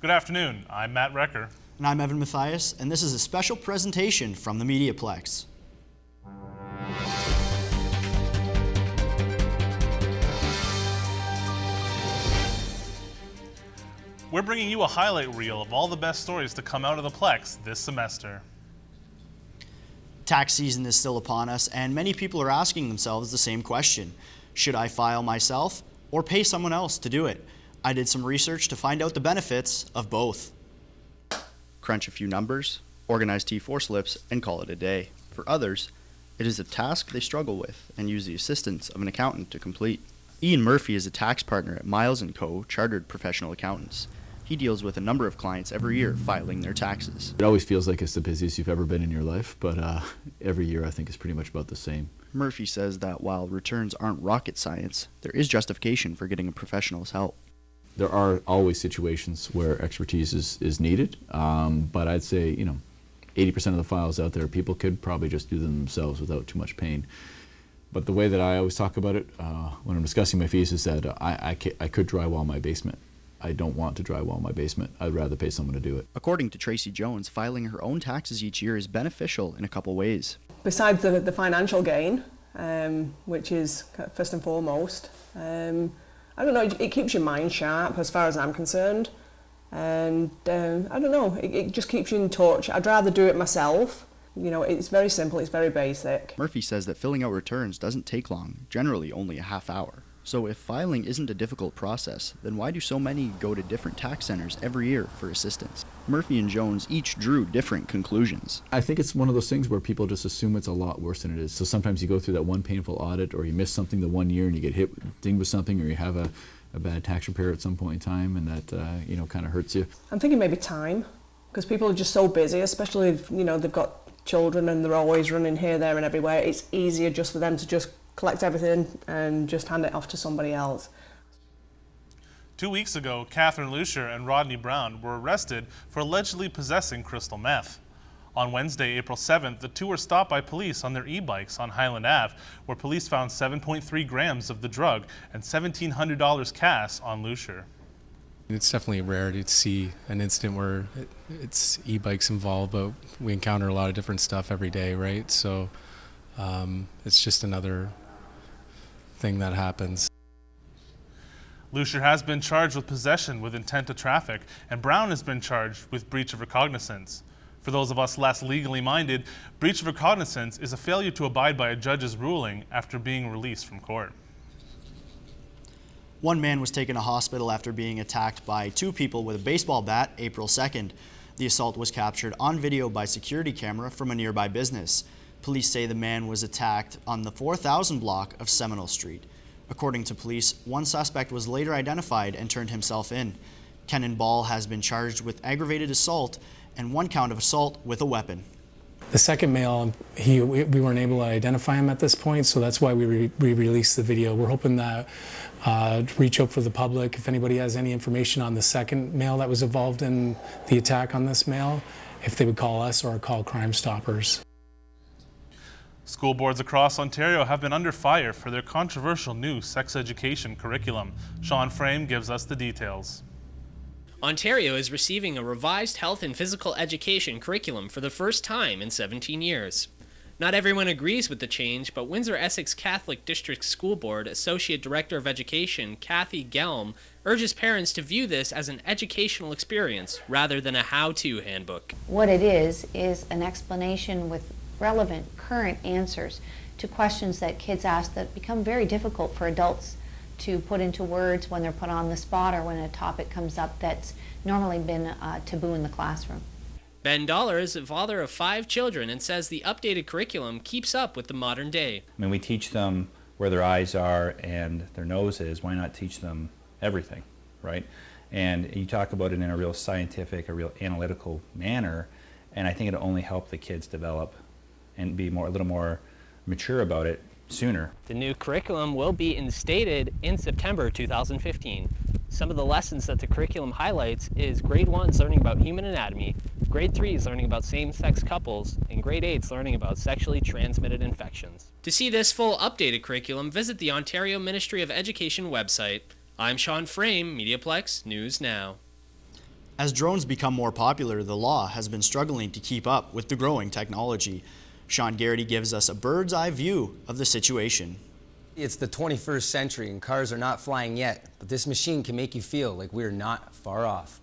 Good afternoon, I'm Matt Recker. And I'm Evan Mathias, and this is a special presentation from the MediaPlex. We're bringing you a highlight reel of all the best stories to come out of the Plex this semester. Tax season is still upon us, and many people are asking themselves the same question. Should I file myself or pay someone else to do it? I did some research to find out the benefits of both. Crunch a few numbers, organize T4 slips, and call it a day. For others, it is a task they struggle with and use the assistance of an accountant to complete. Ian Murphy is a tax partner at Miles & Co. Chartered Professional Accountants. He deals with a number of clients every year filing their taxes. It always feels like it's the busiest you've ever been in your life, but every year I think is pretty much about the same. Murphy says that while returns aren't rocket science, there is justification for getting a professional's help. There are always situations where expertise is needed, but I'd say 80% of the files out there, people could probably just do them themselves without too much pain. But the way that I always talk about it when I'm discussing my fees is that I could drywall my basement. I don't want to drywall my basement. I'd rather pay someone to do it. According to Tracy Jones, filing her own taxes each year is beneficial in a couple ways. Besides the financial gain, which is first and foremost, I don't know, it keeps your mind sharp as far as I'm concerned. And I don't know, it just keeps you in touch. I'd rather do it myself. It's very simple, it's very basic. Murphy says that filling out returns doesn't take long, generally only a half hour. So if filing isn't a difficult process, then why do so many go to different tax centers every year for assistance? Murphy and Jones each drew different conclusions. I think it's one of those things where people just assume it's a lot worse than it is. So sometimes you go through that one painful audit, or you miss something the one year and you get dinged with something, or you have a bad tax repair at some point in time, and that kind of hurts you. I'm thinking maybe time, because people are just so busy, especially if they've got children and they're always running here, there and everywhere. It's easier just for them to just collect everything and just hand it off to somebody else. 2 weeks ago, Catherine Lucier and Rodney Brown were arrested for allegedly possessing crystal meth. On Wednesday, April 7th, the two were stopped by police on their e-bikes on Highland Ave, where police found 7.3 grams of the drug and $1,700 cash on Lucier. It's definitely a rarity to see an incident where it's e-bikes involved, but we encounter a lot of different stuff every day, right? So it's just another thing that happens. Lucier has been charged with possession with intent to traffic, and Brown has been charged with breach of recognizance. For those of us less legally minded, breach of recognizance is a failure to abide by a judge's ruling after being released from court. One man was taken to hospital after being attacked by two people with a baseball bat April 2nd. The assault was captured on video by security camera from a nearby business. Police say the man was attacked on the 4000 block of Seminole Street. According to police, one suspect was later identified and turned himself in. Kenan Ball has been charged with aggravated assault and one count of assault with a weapon. The second male, we weren't able to identify him at this point, so that's why we released the video. We're hoping that reach out for the public. If anybody has any information on the second male that was involved in the attack on this male, if they would call us or call Crime Stoppers. School boards across Ontario have been under fire for their controversial new sex education curriculum. Sean Frame gives us the details. Ontario is receiving a revised health and physical education curriculum for the first time in 17 years. Not everyone agrees with the change, but Windsor-Essex Catholic District School Board Associate Director of Education Kathy Gelm urges parents to view this as an educational experience rather than a how-to handbook. What it is an explanation with relevant, current answers to questions that kids ask that become very difficult for adults to put into words when they're put on the spot or when a topic comes up that's normally been taboo in the classroom. Ben Dollar is a father of 5 children and says the updated curriculum keeps up with the modern day. I mean, we teach them where their eyes are and their nose is. Why not teach them everything, right? And you talk about it in a real scientific, a real analytical manner, and I think it'll only help the kids develop and be a little more mature about it sooner. The new curriculum will be instated in September 2015. Some of the lessons that the curriculum highlights is grade 1's learning about human anatomy, grade 3's learning about same-sex couples, and grade 8's learning about sexually transmitted infections. To see this full updated curriculum, visit the Ontario Ministry of Education website. I'm Sean Frame, MediaPlex News Now. As drones become more popular, the law has been struggling to keep up with the growing technology. Sean Garrity gives us a bird's eye view of the situation. It's the 21st century and cars are not flying yet, but this machine can make you feel like we're not far off.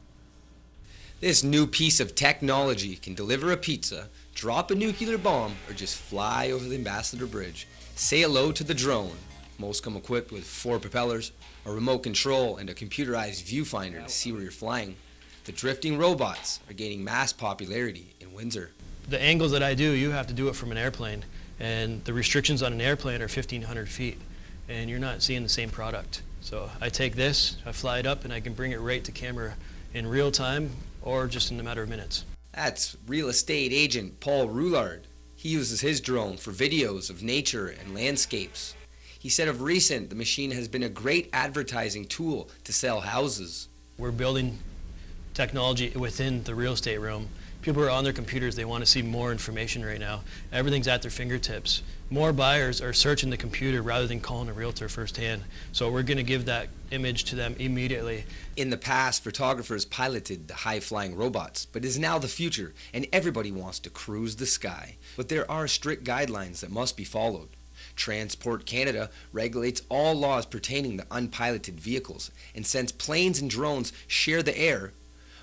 This new piece of technology can deliver a pizza, drop a nuclear bomb, or just fly over the Ambassador Bridge. Say hello to the drone. Most come equipped with 4 propellers, a remote control, and a computerized viewfinder to see where you're flying. The drifting robots are gaining mass popularity in Windsor. The angles that I do, you have to do it from an airplane, and the restrictions on an airplane are 1,500 feet, and you're not seeing the same product. So I take this, I fly it up, and I can bring it right to camera in real time or just in a matter of minutes. That's real estate agent Paul Roulard. He uses his drone for videos of nature and landscapes. He said of recent, the machine has been a great advertising tool to sell houses. We're building technology within the real estate realm. People are on their computers, they want to see more information right now. Everything's at their fingertips. More buyers are searching the computer rather than calling a realtor firsthand. So we're going to give that image to them immediately. In the past, photographers piloted the high-flying robots, but it is now the future, and everybody wants to cruise the sky. But there are strict guidelines that must be followed. Transport Canada regulates all laws pertaining to unpiloted vehicles, and since planes and drones share the air,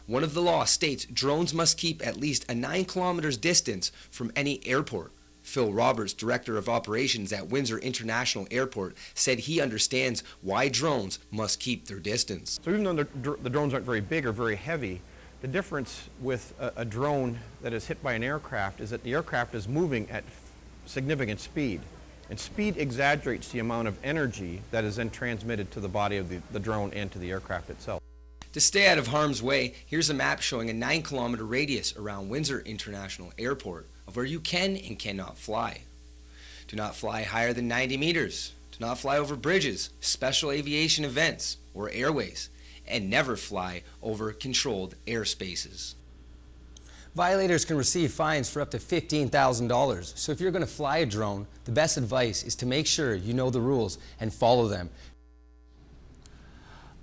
one of the laws states drones must keep at least a 9 kilometers distance from any airport. Phil Roberts, Director of Operations at Windsor International Airport, said he understands why drones must keep their distance. So even though the drones aren't very big or very heavy, the difference with a drone that is hit by an aircraft is that the aircraft is moving at significant speed. And speed exaggerates the amount of energy that is then transmitted to the body of the drone and to the aircraft itself. To stay out of harm's way, here's a map showing a 9-kilometer radius around Windsor International Airport of where you can and cannot fly. Do not fly higher than 90 meters. Do not fly over bridges, special aviation events, or airways. And never fly over controlled airspaces. Violators can receive fines for up to $15,000. So if you're going to fly a drone, the best advice is to make sure you know the rules and follow them.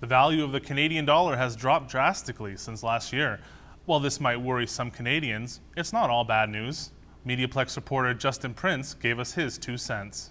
The value of the Canadian dollar has dropped drastically since last year. While this might worry some Canadians, it's not all bad news. MediaPlex reporter Justin Prince gave us his 2 cents.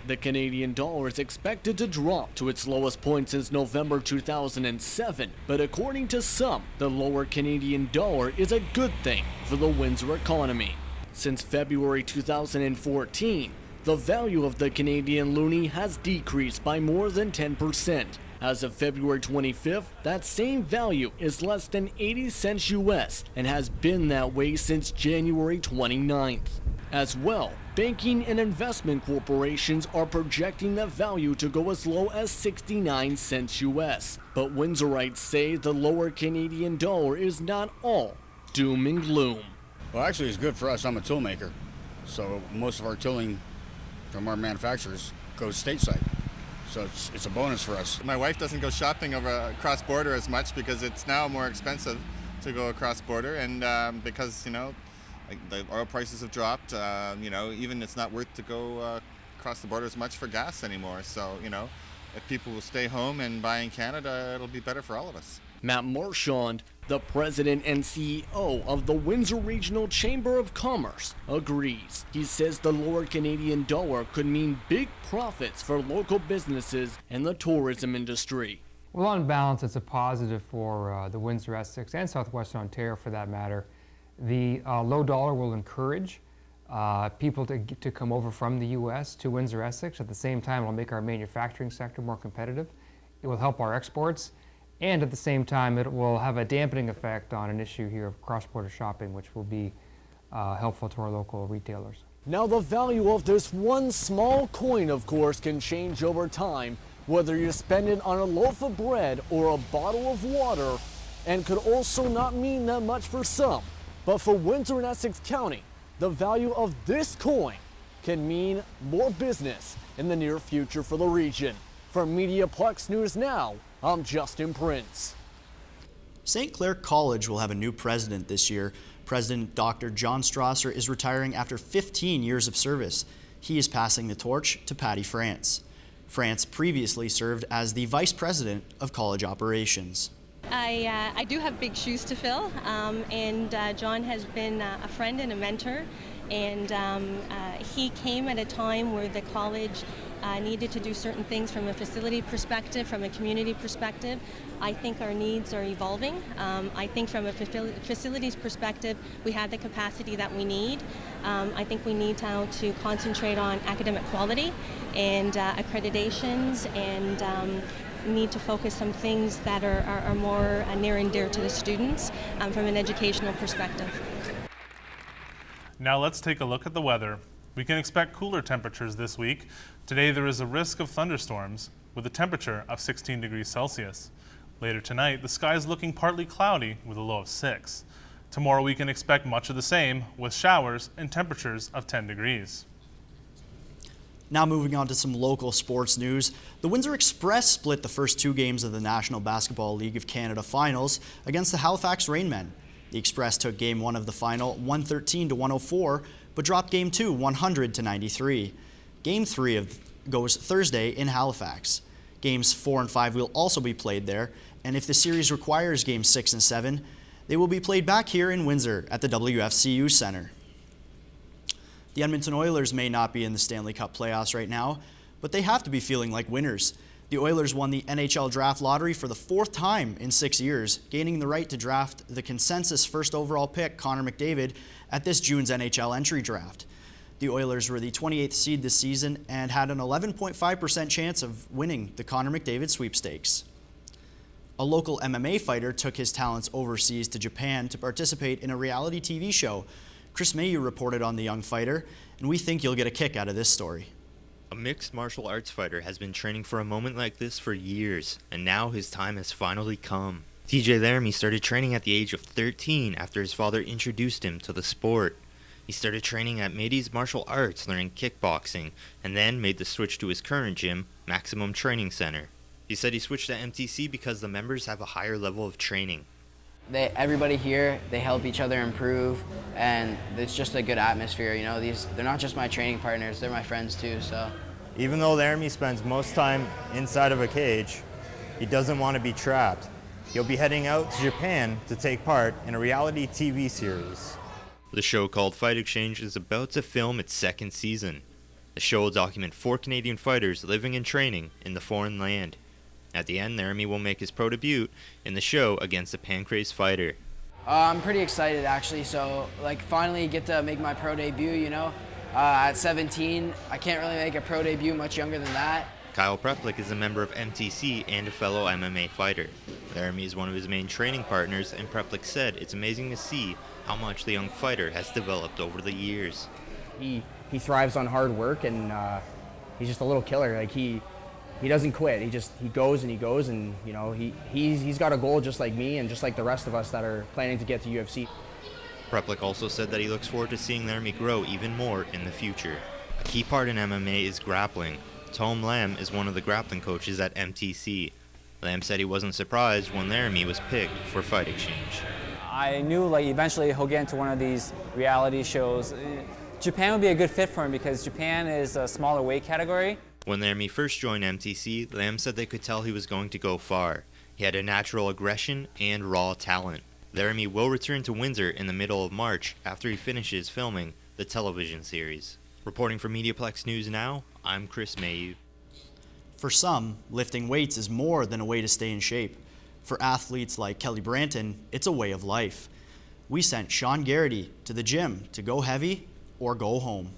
The Canadian dollar is expected to drop to its lowest point since November 2007, but according to some, the lower Canadian dollar is a good thing for the Windsor economy. Since February 2014, the value of the Canadian loonie has decreased by more than 10%. As of February 25th, that same value is less than 80 cents US and has been that way since January 29th. As well, banking and investment corporations are projecting the value to go as low as 69 cents US. But Windsorites say the lower Canadian dollar is not all doom and gloom. Well, actually, it's good for us. I'm a tool maker, so most of our tooling from our manufacturers goes stateside. So it's a bonus for us. My wife doesn't go shopping over cross border as much because it's now more expensive to go across border, and because like the oil prices have dropped, even it's not worth to go across the border as much for gas anymore. So if people will stay home and buy in Canada, it'll be better for all of us. Matt Marchand, the president and CEO of the Windsor Regional Chamber of Commerce, agrees. He says the lower Canadian dollar could mean big profits for local businesses and the tourism industry. Well, on balance, it's a positive for the Windsor, Essex, and Southwestern Ontario for that matter. The low dollar will encourage people to come over from the U.S. to Windsor, Essex. At the same time, it will make our manufacturing sector more competitive. It will help our exports. And at the same time, it will have a dampening effect on an issue here of cross-border shopping, which will be helpful to our local retailers. Now, the value of this one small coin, of course, can change over time, whether you spend it on a loaf of bread or a bottle of water, and could also not mean that much for some. But for Windsor and Essex County, the value of this coin can mean more business in the near future for the region. For MediaPlex News Now, I'm Justin Prince. St. Clair College will have a new president this year. President Dr. John Strasser is retiring after 15 years of service. He is passing the torch to Patty France. France previously served as the vice president of college operations. I do have big shoes to fill, and John has been a friend and a mentor, and he came at a time where the college needed to do certain things from a facility perspective, from a community perspective. I think our needs are evolving. I think from a facilities perspective, we have the capacity that we need. I think we need now to concentrate on academic quality and accreditations, and need to focus on things that are more near and dear to the students from an educational perspective. Now let's take a look at the weather. We can expect cooler temperatures this week. Today there is a risk of thunderstorms with a temperature of 16 degrees Celsius. Later tonight, the sky is looking partly cloudy with a low of 6. Tomorrow we can expect much of the same with showers and temperatures of 10 degrees. Now moving on to some local sports news. The Windsor Express split the first 2 games of the National Basketball League of Canada finals against the Halifax Rainmen. The Express took game 1 of the final 113-104, but dropped game 2 100-93. Game 3 goes Thursday in Halifax. Games 4 and 5 will also be played there, and if the series requires games 6 and 7, they will be played back here in Windsor at the WFCU Centre. The Edmonton Oilers may not be in the Stanley Cup playoffs right now, but they have to be feeling like winners. The Oilers won the NHL draft lottery for the 4th time in 6 years, gaining the right to draft the consensus first overall pick, Connor McDavid, at this June's NHL entry draft. The Oilers were the 28th seed this season and had an 11.5% chance of winning the Connor McDavid sweepstakes. A local MMA fighter took his talents overseas to Japan to participate in a reality TV show. Chris Mayu reported on the young fighter, and we think you'll get a kick out of this story. A mixed martial arts fighter has been training for a moment like this for years, and now his time has finally come. TJ Laramie started training at the age of 13 after his father introduced him to the sport. He started training at Media Martial Arts, learning kickboxing, and then made the switch to his current gym, Maximum Training Center. He said he switched to MTC because the members have a higher level of training. Everybody here, they help each other improve, and it's just a good atmosphere. You know, they're not just my training partners, they're my friends too. So, even though Laramie spends most time inside of a cage, he doesn't want to be trapped. He'll be heading out to Japan to take part in a reality TV series. The show called Fight Exchange is about to film its 2nd season. The show will document 4 Canadian fighters living and training in the foreign land. At the end, Laramie will make his pro debut in the show against a Pancrase fighter. I'm pretty excited actually. So, finally get to make my pro debut. You know, at 17, I can't really make a pro debut much younger than that. Kyle Preplik is a member of MTC and a fellow MMA fighter. Laramie is one of his main training partners, and Preplik said it's amazing to see how much the young fighter has developed over the years. He thrives on hard work, and he's just a little killer. He doesn't quit. He goes and he goes, and you know he's got a goal just like me and just like the rest of us that are planning to get to UFC. Preplik also said that he looks forward to seeing Laramie grow even more in the future. A key part in MMA is grappling. Tom Lam is one of the grappling coaches at MTC. Lam said he wasn't surprised when Laramie was picked for Fight Exchange. I knew eventually he'll get into one of these reality shows. Japan would be a good fit for him because Japan is a smaller weight category. When Laramie first joined MTC, Lam said they could tell he was going to go far. He had a natural aggression and raw talent. Laramie will return to Windsor in the middle of March after he finishes filming the television series. Reporting for MediaPlex News Now, I'm Chris Mayu. For some, lifting weights is more than a way to stay in shape. For athletes like Kelly Branton, it's a way of life. We sent Sean Garrity to the gym to go heavy or go home.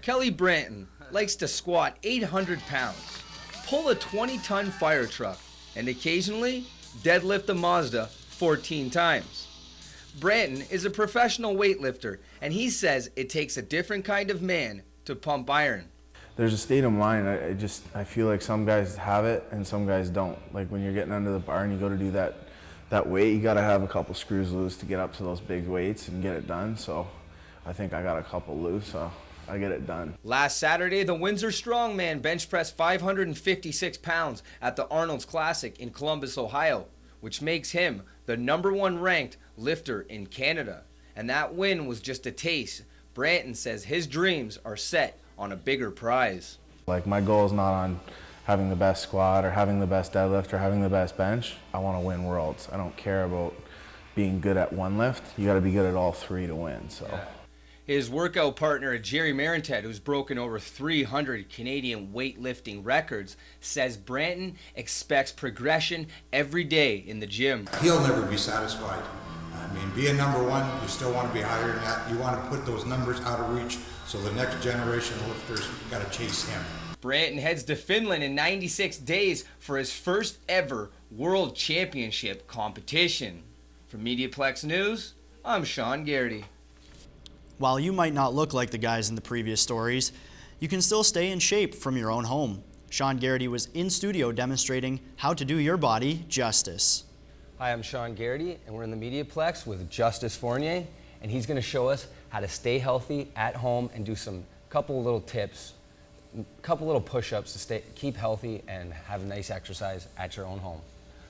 Kelly Branton likes to squat 800 pounds, pull a 20-ton fire truck, and occasionally deadlift a Mazda 14 times. Branton is a professional weightlifter, and he says it takes a different kind of man to pump iron. There's a state of mind. I feel like some guys have it and some guys don't. Like when you're getting under the bar and you go to do that weight, you gotta have a couple screws loose to get up to those big weights and get it done. So I think I got a couple loose, so I get it done. Last Saturday, the Windsor Strongman bench pressed 556 pounds at the Arnold's Classic in Columbus, Ohio, which makes him the #1 ranked lifter in Canada. And that win was just a taste. Branton says his dreams are set on a bigger prize. Like my goal is not on having the best squat or having the best deadlift or having the best bench. I want to win worlds. I don't care about being good at one lift. You got to be good at all three to win. So. His workout partner, Jerry Marentet, who's broken over 300 Canadian weightlifting records, says Branton expects progression every day in the gym. He'll never be satisfied. I mean, being number one, you still want to be higher than that. You want to put those numbers out of reach, so the next generation of lifters got to chase him. Branton heads to Finland in 96 days for his first ever World Championship competition. For MediaPlex News, I'm Sean Garrity. While you might not look like the guys in the previous stories, you can still stay in shape from your own home. Sean Garrity was in studio demonstrating how to do your body justice. Hi, I'm Sean Garrity, and we're in the MediaPlex with Justice Fournier, and he's going to show us how to stay healthy at home and do some couple little tips, couple little push-ups to keep healthy and have a nice exercise at your own home.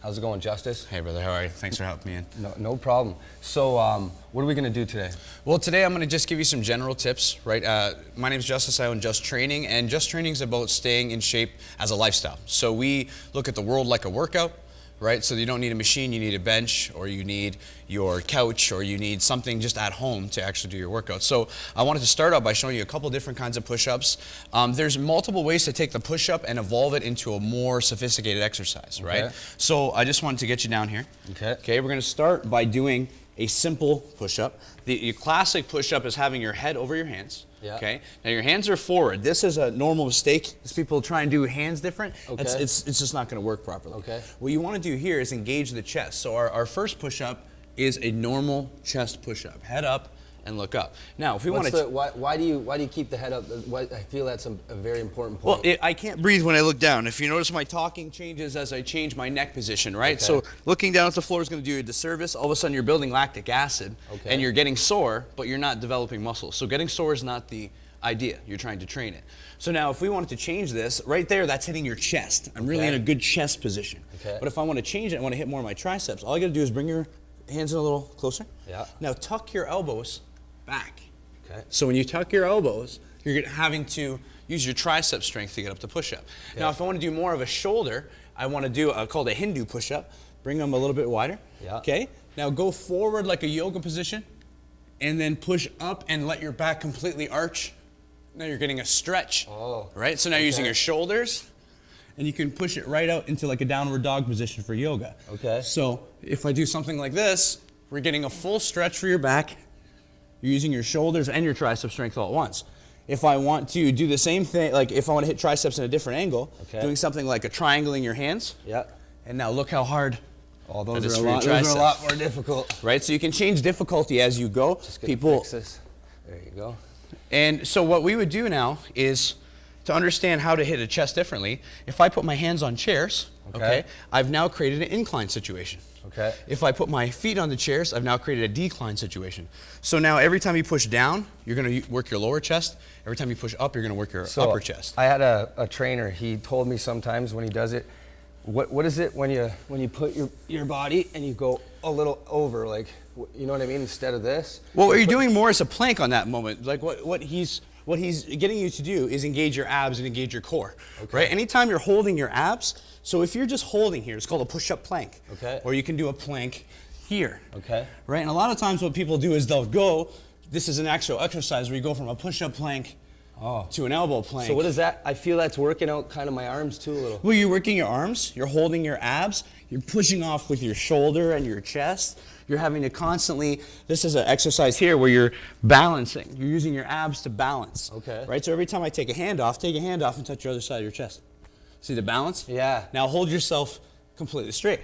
How's it going, Justice? Hey, brother. How are you? Thanks for helping me in. No problem. So, what are we going to do today? Well, today I'm going to just give you some general tips, right? My name is Justice. I own Just Training, and Just Training is about staying in shape as a lifestyle. So we look at the world like a workout, right? So you don't need a machine, you need a bench, or you need your couch, or you need something just at home to actually do your workout. So I wanted to start out by showing you a couple different kinds of push-ups. There's multiple ways to take the push-up and evolve it into a more sophisticated exercise, right? So I just wanted to get you down here. Okay, we're going to start by doing a simple push-up. The classic push-up is having your head over your hands. Okay. Now your hands are forward. This is a normal mistake. As people try and do hands different, it's just not going to work properly. What you want to do here is engage the chest. So our first push-up is a normal chest push-up. Head up and look up. Now, if we want to, why do you keep the head up? I feel that's a very important point. Well, I can't breathe when I look down. If you notice, my talking changes as I change my neck position, right? So looking down at the floor is going to do you a disservice. All of a sudden, you're building lactic acid, and you're getting sore, but you're not developing muscle. So getting sore is not the idea. You're trying to train it. So now, if we wanted to change this, right there, that's hitting your chest. I'm really in a good chest position. But if I want to change it, I want to hit more of my triceps. All I got to do is bring your hands in a little closer. Now tuck your elbows back. So when you tuck your elbows, you're having to use your tricep strength to get up the push-up. Now, if I want to do more of a shoulder, I want to do called a Hindu push-up. Bring them a little bit wider. Okay. Now go forward like a yoga position, and then push up and let your back completely arch. Now you're getting a stretch. Right. So now you're using your shoulders, and you can push it right out into like a downward dog position for yoga. So if I do something like this, we're getting a full stretch for your back. You're using your shoulders and your tricep strength all at once. If I want to do the same thing, like if I want to hit triceps in a different angle, doing something like a triangling your hands. And now look how hard. Those are a lot more difficult. Right, so you can change difficulty as you go. Fix this. There you go. And so what we would do now is to understand how to hit a chest differently. If I put my hands on chairs, I've now created an incline situation. If I put my feet on the chairs, I've now created a decline situation. So now every time you push down, you're going to work your lower chest. Every time you push up, you're going to work your upper chest. I had a trainer. He told me sometimes when he does it, what is it when you put your body and you go a little over, like, you know what I mean, instead of this? Well, what you're doing more is a plank on that moment. Like what he's getting you to do is engage your abs and engage your core. Right? Anytime you're holding your abs, so if you're just holding here, it's called a push-up plank. Or you can do a plank here. Right? And a lot of times what people do is they'll go, this is an actual exercise where you go from a push-up plank to an elbow plank. So what is that? I feel that's working out kind of my arms too a little. Well, you're working your arms, you're holding your abs, you're pushing off with your shoulder and your chest. You're having to constantly, this is an exercise here where you're balancing. You're using your abs to balance. Right? So every time I take a hand off and touch your other side of your chest. See the balance? Now hold yourself completely straight.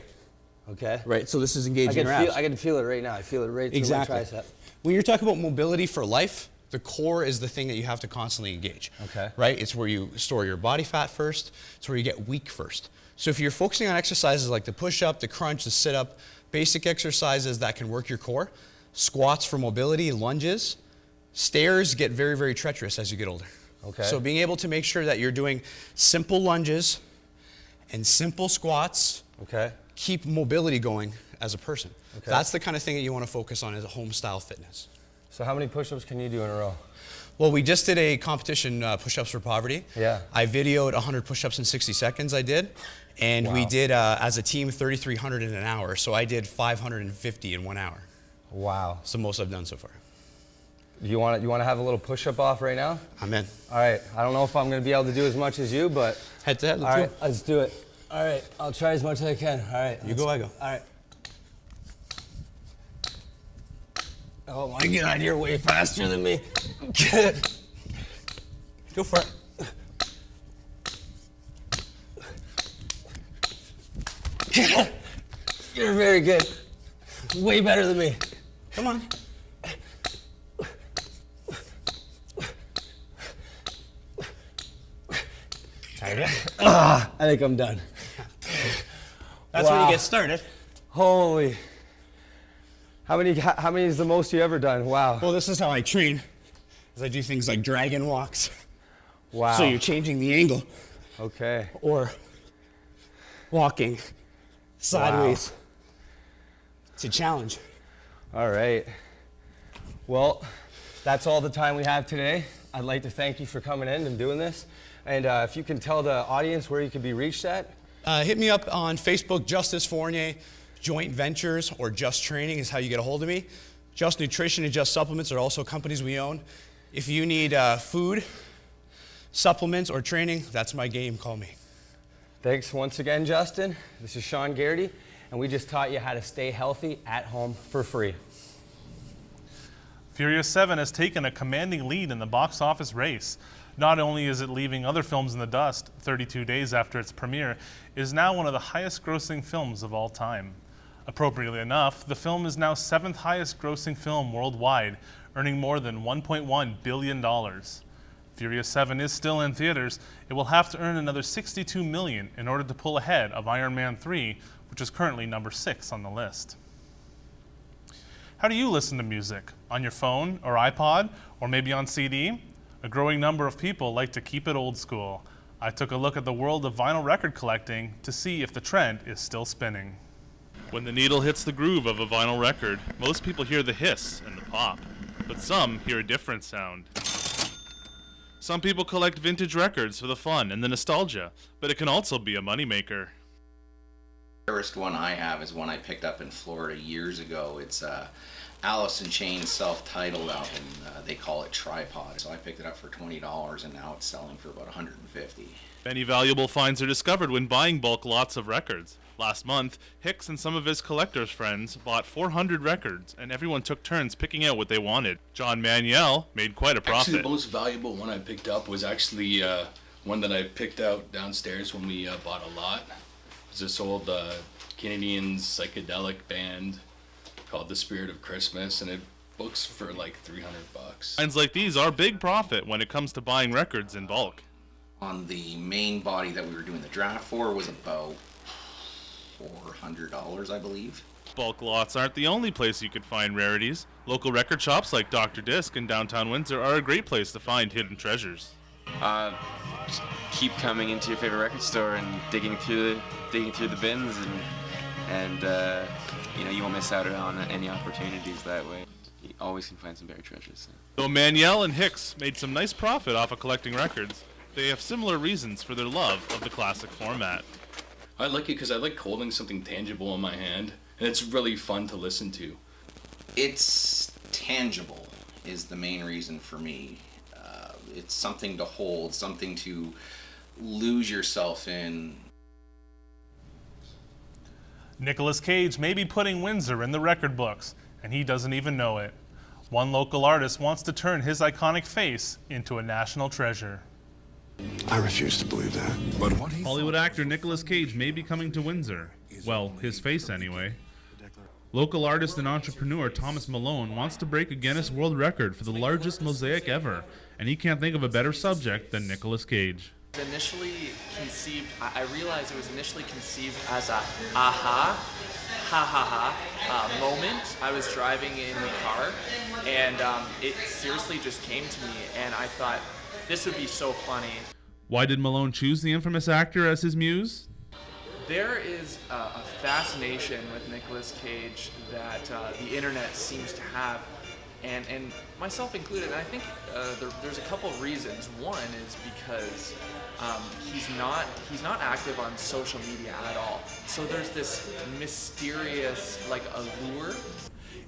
Right? So this is engaging your abs. I can feel it right now. I feel it right through my tricep. When you're talking about mobility for life, the core is the thing that you have to constantly engage. Right? It's where you store your body fat first. It's where you get weak first. So if you're focusing on exercises like the push-up, the crunch, the sit-up, basic exercises that can work your core, squats for mobility, lunges, stairs get very, very treacherous as you get older. So being able to make sure that you're doing simple lunges and simple squats, keep mobility going as a person. That's the kind of thing that you want to focus on as a home style fitness. So how many push-ups can you do in a row? Well, we just did a competition, Push-Ups for Poverty. Yeah. I videoed 100 push-ups in 60 seconds, I did. And we did, as a team, 3,300 in an hour. So I did 550 in 1 hour. Wow. It's the most I've done so far. You want to have a little push-up off right now? I'm in. All right. I don't know if I'm going to be able to do as much as you, but... Head to head, All let's right, go. let's do it. All right, I'll try as much as I can. All right. You go, I go. All right. Oh my God, you're way faster than me. Go for it. You're very good. Way better than me. Come on. I think I'm done. That's where you get started. Holy. How many is the most you ever done? Wow. Well, this is how I train. Is I do things like dragon walks. Wow. So you're changing the angle. Okay. Or walking sideways. It's a challenge. All right. Well, that's all the time we have today. I'd like to thank you for coming in and doing this. And if you can tell the audience where you can be reached at. Hit me up on Facebook, Justice Fournier, Joint Ventures, or Just Training is how you get a hold of me. Just Nutrition and Just Supplements are also companies we own. If you need food, supplements, or training, that's my game. Call me. Thanks once again, Justin. This is Sean Garrity, and we just taught you how to stay healthy at home for free. Furious 7 has taken a commanding lead in the box office race. Not only is it leaving other films in the dust 32 days after its premiere, it is now one of the highest grossing films of all time. Appropriately enough, the film is now 7th highest grossing film worldwide, earning more than $1.1 billion. Furious 7 is still in theaters. It will have to earn another $62 million in order to pull ahead of Iron Man 3, which is currently number 6 on the list. How do you listen to music? On your phone or iPod, or maybe on CD? A growing number of people like to keep it old school. I took a look at the world of vinyl record collecting to see if the trend is still spinning. When the needle hits the groove of a vinyl record, most people hear the hiss and the pop, but some hear a different sound. Some people collect vintage records for the fun and the nostalgia, but it can also be a moneymaker. The rarest one I have is one I picked up in Florida years ago. It's Alice in Chains' self-titled album. They call it Tripod. So I picked it up for $20 and now it's selling for about $150. Many valuable finds are discovered when buying bulk lots of records. Last month, Hicks and some of his collector's friends bought 400 records, and everyone took turns picking out what they wanted. John Manuel made quite a profit. Actually, the most valuable one I picked up was actually one that I picked out downstairs when we bought a lot. It was this old Canadian psychedelic band called The Spirit of Christmas, and it books for like $300. Finds like these are big profit when it comes to buying records in bulk. On the main body that we were doing the draft for was about $400, I believe. Bulk lots aren't the only place you could find rarities. Local record shops like Dr. Disc in downtown Windsor are a great place to find hidden treasures. Just keep coming into your favorite record store and digging through the bins, and you won't miss out on any opportunities that way. You always can find some buried treasures. Though Manuel and Hicks made some nice profit off of collecting records, they have similar reasons for their love of the classic format. I like it because I like holding something tangible in my hand, and it's really fun to listen to. It's tangible is the main reason for me. It's something to hold, something to lose yourself in. Nicolas Cage may be putting Windsor in the record books, and he doesn't even know it. One local artist wants to turn his iconic face into a national treasure. I refuse to believe that. But what Hollywood actor Nicolas Cage may be coming to Windsor. Well, his face anyway. Local artist and entrepreneur Thomas Malone wants to break a Guinness World Record for the largest mosaic ever, and he can't think of a better subject than Nicolas Cage. Initially conceived, I realized it was initially conceived as a aha, ha ha ha moment. I was driving in the car, and it seriously just came to me, and I thought, this would be so funny. Why did Malone choose the infamous actor as his muse? There is a fascination with Nicolas Cage that the internet seems to have and myself included. And I think there's a couple reasons. One is because he's not active on social media at all. So there's this mysterious allure.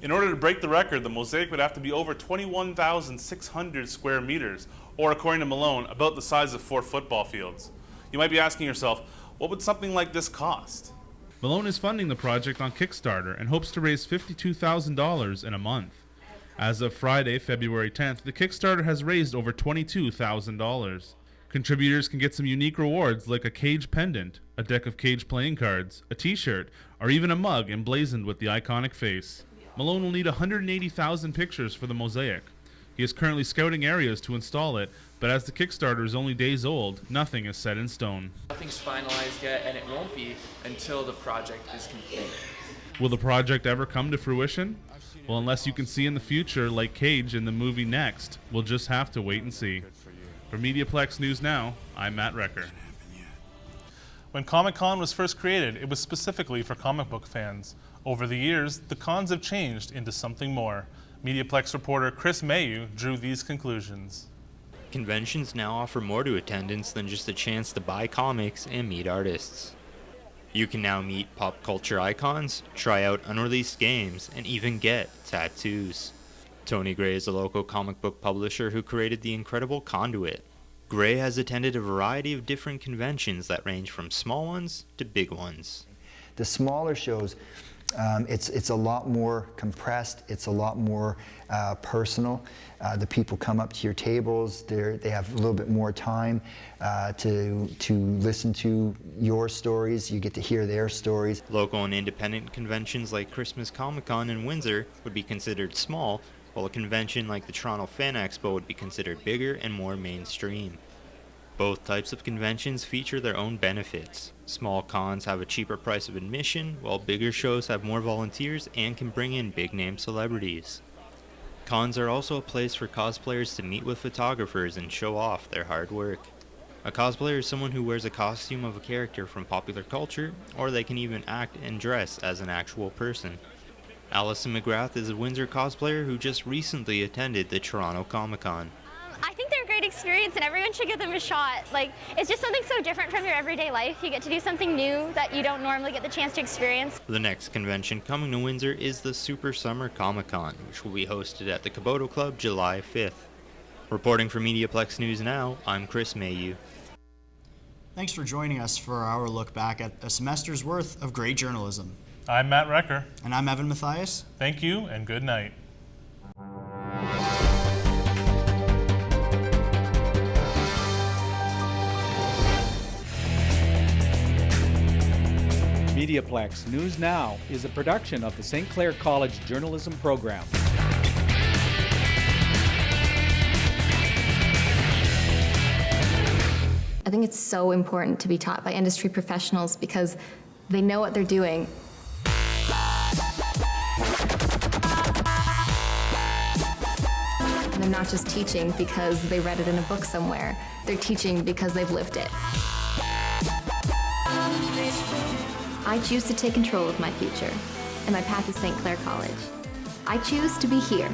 In order to break the record, the Mosaic would have to be over 21,600 square meters, or according to Malone, about the size of 4 football fields. You might be asking yourself, what would something like this cost? Malone is funding the project on Kickstarter and hopes to raise $52,000 in a month. As of Friday, February 10th, the Kickstarter has raised over $22,000. Contributors can get some unique rewards like a cage pendant, a deck of cage playing cards, a t-shirt, or even a mug emblazoned with the iconic face. Malone will need 180,000 pictures for the Mosaic. He is currently scouting areas to install it, but as the Kickstarter is only days old, nothing is set in stone. Nothing's finalized yet, and it won't be until the project is completed. Will the project ever come to fruition? Well, unless you can see in the future like Cage in the movie Next, we'll just have to wait and see. For MediaPlex News Now, I'm Matt Recker. When Comic-Con was first created, it was specifically for comic book fans. Over the years, the cons have changed into something more. MediaPlex reporter Chris Mayu drew these conclusions. Conventions now offer more to attendants than just a chance to buy comics and meet artists. You can now meet pop culture icons, try out unreleased games, and even get tattoos. Tony Gray is a local comic book publisher who created the incredible Conduit. Gray has attended a variety of different conventions that range from small ones to big ones. The smaller shows, it's a lot more compressed, it's a lot more personal. The people come up to your tables, they have a little bit more time to listen to your stories, you get to hear their stories. Local and independent conventions like Christmas Comic-Con in Windsor would be considered small, while a convention like the Toronto Fan Expo would be considered bigger and more mainstream. Both types of conventions feature their own benefits. Small cons have a cheaper price of admission, while bigger shows have more volunteers and can bring in big-name celebrities. Cons are also a place for cosplayers to meet with photographers and show off their hard work. A cosplayer is someone who wears a costume of a character from popular culture, or they can even act and dress as an actual person. Allison McGrath is a Windsor cosplayer who just recently attended the Toronto Comic-Con. I think they're a great experience and everyone should give them a shot. It's just something so different from your everyday life. You get to do something new that you don't normally get the chance to experience. The next convention coming to Windsor is the Super Summer Comic-Con, which will be hosted at the Cogeco Club July 5th. Reporting for MediaPlex News Now, I'm Chris Mayu. Thanks for joining us for our look back at a semester's worth of great journalism. I'm Matt Recker. And I'm Evan Mathias. Thank you and good night. MediaPlex News Now is a production of the St. Clair College Journalism Program. I think it's so important to be taught by industry professionals because they know what they're doing. And they're not just teaching because they read it in a book somewhere. They're teaching because they've lived it. I choose to take control of my future, and my path is St. Clair College. I choose to be here.